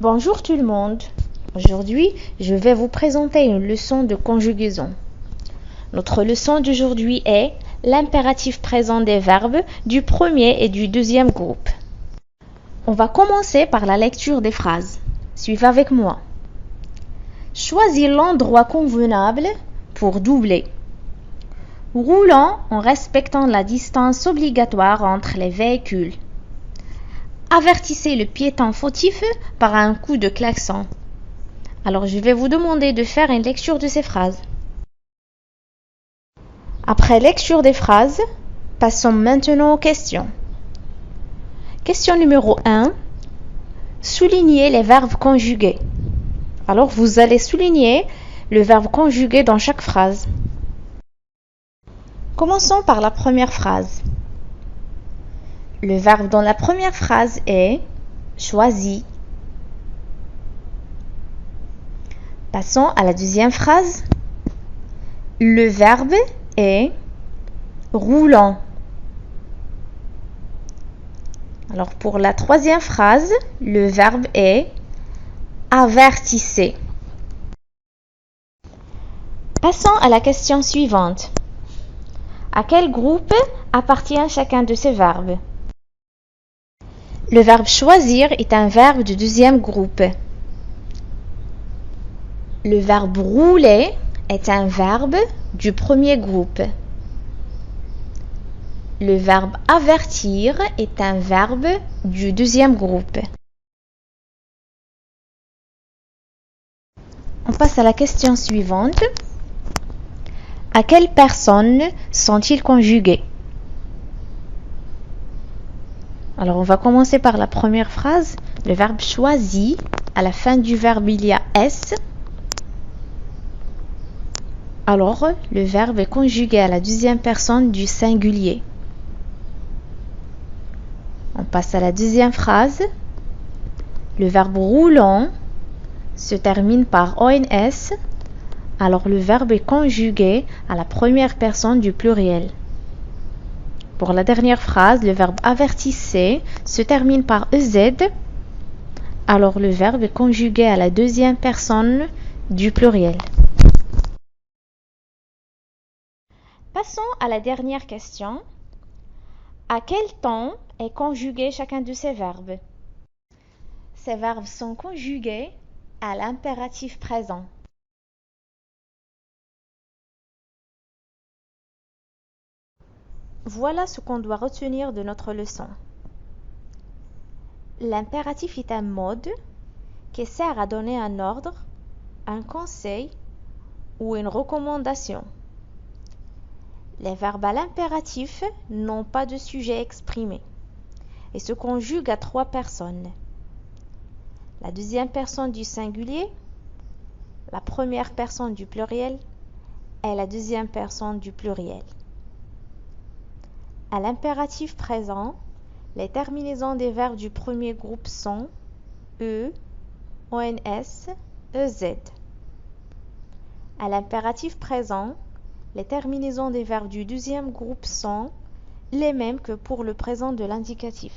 Bonjour tout le monde. Aujourd'hui, je vais vous présenter une leçon de conjugaison. Notre leçon d'aujourd'hui est l'impératif présent des verbes du premier et du deuxième groupe. On va commencer par la lecture des phrases. Suivez avec moi. Choisis l'endroit convenable pour doubler. Roulant en respectant la distance obligatoire entre les véhicules. Avertissez le piéton fautif par un coup de klaxon. Alors je vais vous demander de faire une lecture de ces phrases. Après lecture des phrases, passons maintenant aux questions. Question numéro 1. Soulignez les verbes conjugués. Alors vous allez souligner le verbe conjugué dans chaque phrase. Commençons par la première phrase. Le verbe dans la première phrase est choisi. Passons à la deuxième phrase. Le verbe est roulant. Alors pour la troisième phrase, le verbe est avertissez. Passons à la question suivante. À quel groupe appartient chacun de ces verbes? Le verbe choisir est un verbe du deuxième groupe. Le verbe rouler est un verbe du premier groupe. Le verbe avertir est un verbe du deuxième groupe. On passe à la question suivante. À quelles personnes sont-ils conjugués? Alors on va commencer par la première phrase. Le verbe choisi. À la fin du verbe il y a S. Alors le verbe est conjugué à la deuxième personne du singulier. On passe à la deuxième phrase. Le verbe roulant se termine par ONS. Alors le verbe est conjugué à la première personne du pluriel. Pour la dernière phrase, le verbe avertissez se termine par EZ. Alors le verbe est conjugué à la deuxième personne du pluriel. Passons à la dernière question. À quel temps est conjugué chacun de ces verbes? Ces verbes sont conjugués à l'impératif présent. Voilà ce qu'on doit retenir de notre leçon. L'impératif est un mode qui sert à donner un ordre, un conseil ou une recommandation. Les verbes à l'impératif n'ont pas de sujet exprimé et se conjuguent à trois personnes. La deuxième personne du singulier, la première personne du pluriel et la deuxième personne du pluriel. À l'impératif présent, les terminaisons des verbes du premier groupe sont E, ONS, EZ. À l'impératif présent, les terminaisons des verbes du deuxième groupe sont les mêmes que pour le présent de l'indicatif.